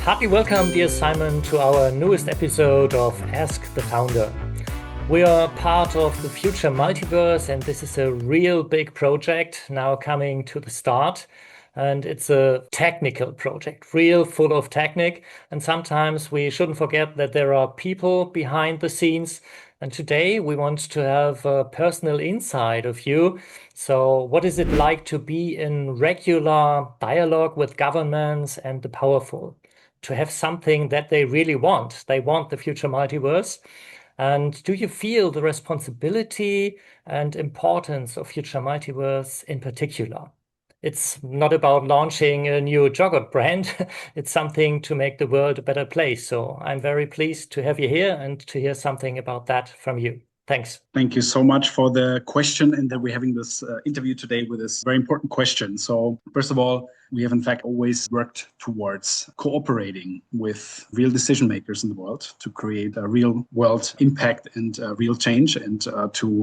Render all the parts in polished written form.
Heartily welcome, dear Simon, to our newest episode of Ask the Founder. We are part of the Future Multiverse, and this is a real big project now coming to the start. And it's a technical project, real full of technique. And sometimes we shouldn't forget that there are people behind the scenes. And today we want to have a personal insight of you. So what is it like to be in regular dialogue with governments and the powerful? To have something that they really want. They want the future multiverse. And do you feel the responsibility and importance of future multiverse in particular? It's not about launching a new yogurt brand. It's something to make the world a better place. So I'm very pleased to have you here and to hear something about that from you. Thanks. Thank you so much for the question and that we're having this interview today with this very important question. So first of all, we have in fact always worked towards cooperating with real decision makers in the world to create a real world impact and real change. And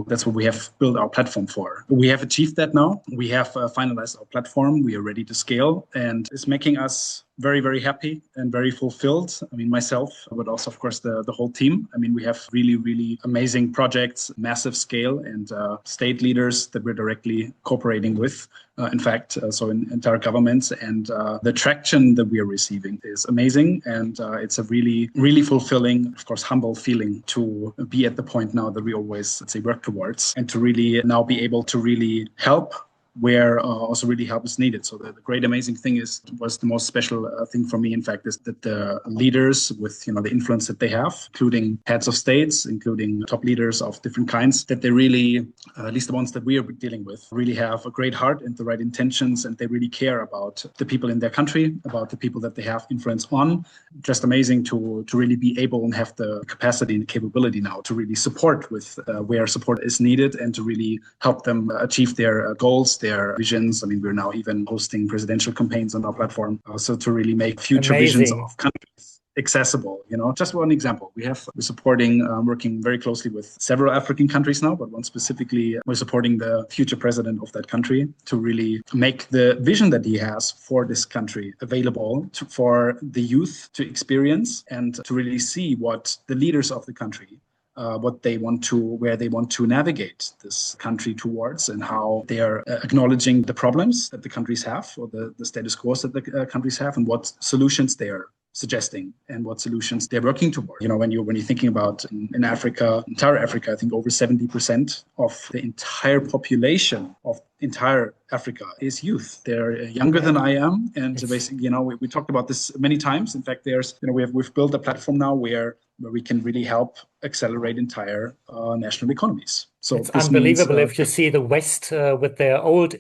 that's what we have built our platform for. We have achieved that now. We have finalized our platform. We are ready to scale, and it's making us very, very happy and very fulfilled. I mean, myself, but also, of course, the whole team. I mean, we have really, really amazing projects, massive scale, and state leaders that we're directly cooperating with. In fact, so in entire governments, and the traction that we are receiving is amazing. And it's a really, really fulfilling, of course, humble feeling to be at the point now that we always, let's say, work towards, and to really now be able to really help where also really help is needed. So the great amazing thing was the most special thing for me, in fact, is that the leaders with the influence that they have, including heads of states, including top leaders of different kinds, that they really, at least the ones that we are dealing with, really have a great heart and the right intentions, and they really care about the people in their country, about the people that they have influence on. Just amazing to really be able and have the capacity and capability now to really support with where support is needed, and to really help them achieve their goals, their visions. I mean, we're now even hosting presidential campaigns on our platform, so to really make future visions of countries accessible. Just one example, we're supporting, working very closely with several African countries now, but one specifically, we're supporting the future president of that country to really make the vision that he has for this country available for the youth to experience, and to really see what the leaders of the country where they want to navigate this country towards, and how they are acknowledging the problems that the countries have, or the status quo that the countries have, and what solutions they are suggesting and what solutions they're working toward. When you're thinking about in Africa, entire Africa, I think over 70% of the entire population of entire Africa is youth. They're younger than I am, and basically, we talked about this many times. In fact, we've built a platform now where we can really help accelerate entire national economies. So it's unbelievable if you see the West with their old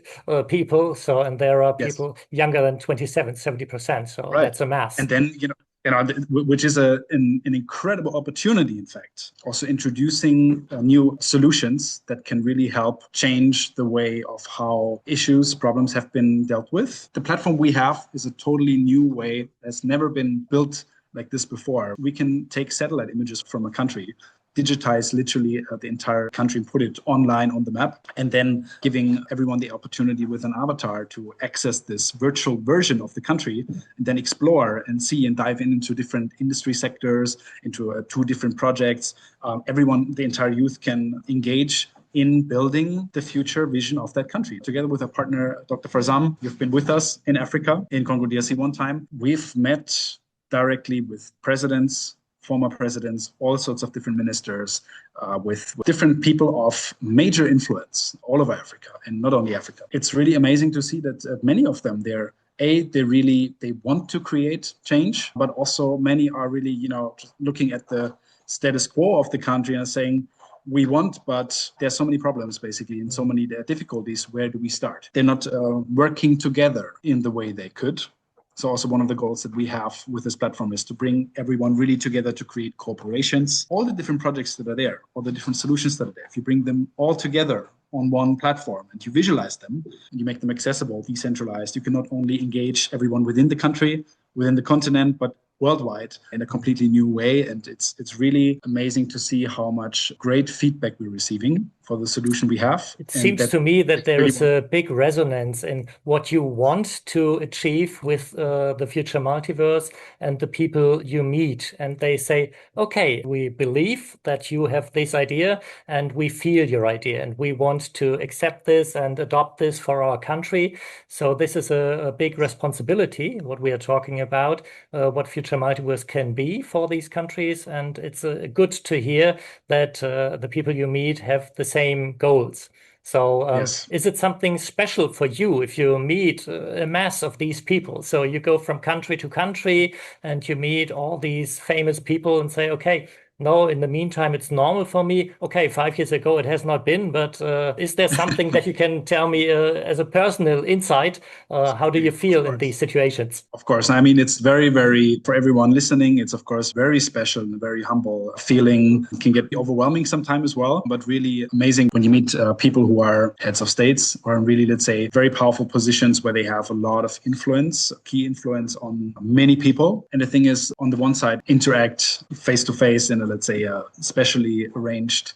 people. And there are people younger than 70%. So right. That's a mass. And then, which is an incredible opportunity, in fact, also introducing new solutions that can really help change the way of how problems have been dealt with. The platform we have is a totally new way, has never been built like this before. We can take satellite images from a country, digitize literally the entire country, and put it online on the map, and then giving everyone the opportunity with an avatar to access this virtual version of the country, and then explore and see and dive into different industry sectors, into 2 different projects. The entire youth can engage in building the future vision of that country. Together with our partner, Dr. Farzam, you've been with us in Africa, in Congo DRC one time. We've met directly with presidents, former presidents, all sorts of different ministers, with different people of major influence all over Africa, and not only Africa. It's really amazing to see that many of them, they want to create change, but also many are really, just looking at the status quo of the country and saying, we want, but there's so many problems basically, and so many difficulties. Where do we start? They're not working together in the way they could. So also one of the goals that we have with this platform is to bring everyone really together to create corporations. All the different projects that are there, all the different solutions that are there, if you bring them all together on one platform and you visualize them and you make them accessible, decentralized, you can not only engage everyone within the country, within the continent, but worldwide in a completely new way. And it's really amazing to see how much great feedback we're receiving. for the solution we have. It And seems to me that that's there really is a big resonance in what you want to achieve with the future multiverse and the people you meet. And they say, okay, we believe that you have this idea and we feel your idea and we want to accept this and adopt this for our country. So this is a big responsibility, what we are talking about, what future multiverse can be for these countries. And it's good to hear that the people you meet have the same goals. So, yes. is it something special for you if you meet a mass of these people? So you go from country to country and you meet all these famous people and say, okay, no, in the meantime, it's normal for me. Okay, 5 years ago, it has not been, but is there something that you can tell me as a personal insight? How do you Of feel in course. these situations? Of course. I mean, it's very, very, for everyone listening, it's of course very special and a very humble feeling. It can get overwhelming sometimes as well, but really amazing when you meet people who are heads of states or in really, let's say, very powerful positions where they have a lot of influence, key influence on many people. And the thing is, on the one side, interact face to face in a, let's say, a specially arranged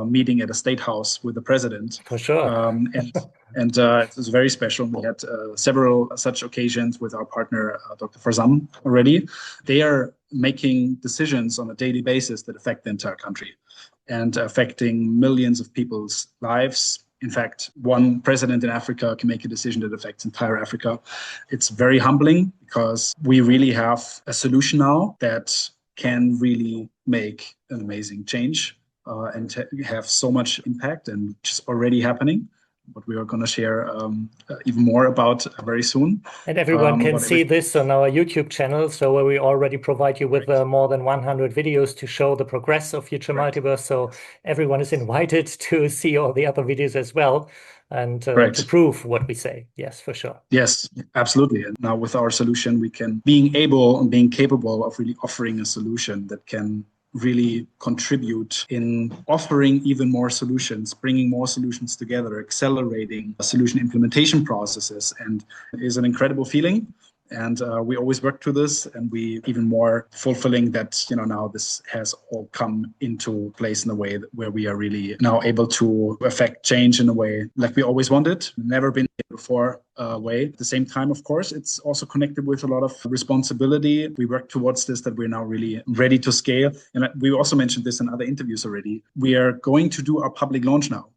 meeting at a state house with the president. For sure. And it was very special. We had several such occasions with our partner, Dr. Farzam, already. They are making decisions on a daily basis that affect the entire country and affecting millions of people's lives. In fact, one president in Africa can make a decision that affects entire Africa. It's very humbling because we really have a solution now that can really make an amazing change and have so much impact, and which is already happening. What we are going to share even more about very soon. And everyone can About see everything. this on our YouTube channel. So where we already provide you with Correct. more than 100 videos to show the progress of Future Correct. Multiverse. So Yes. everyone is invited to see all the other videos as well and to Correct. prove what we say. Yes, for sure. Yes, absolutely. And now with our solution, we can being able and being capable of really offering a solution that can really contribute in offering even more solutions, bringing more solutions together, accelerating solution implementation processes, and it is an incredible feeling. And we always work to this, and we even more fulfilling that now this has all come into place in a way where we are really now able to affect change in a way like we always wanted, never been before way. At the same time, of course, it's also connected with a lot of responsibility. We work towards this, that we're now really ready to scale. And we also mentioned this in other interviews already. We are going to do our public launch now,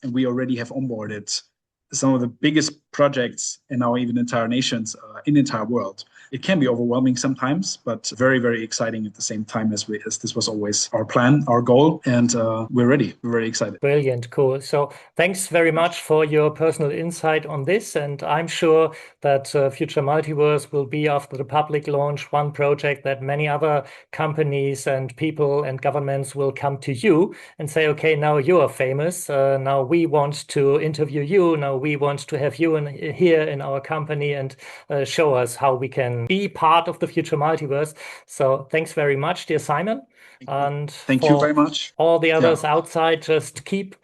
and we already have onboarded some of the biggest projects in our even entire nations in the entire world. It can be overwhelming sometimes, but very, very exciting at the same time as this was always our plan, our goal, and we're ready. We're very excited. Brilliant, cool. So thanks very much for your personal insight on this. And I'm sure that Future Multiverse will be, after the public launch, one project that many other companies and people and governments will come to you and say, okay, now you are famous. Now we want to interview you. Now we want to have you here in our company and show us how we can be part of the Future Multiverse. So thanks very much, dear Simon. And Thank you for very much. all the others Yeah. outside, just keep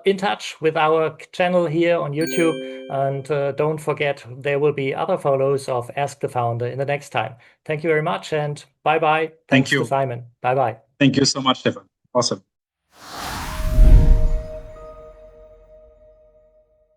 in touch with our channel here on YouTube. And don't forget, there will be other follows of Ask the Founder in the next time. Thank you very much and bye bye. Thank Thanks to you. Simon. Bye bye. Thank you so much, Stefan. Awesome.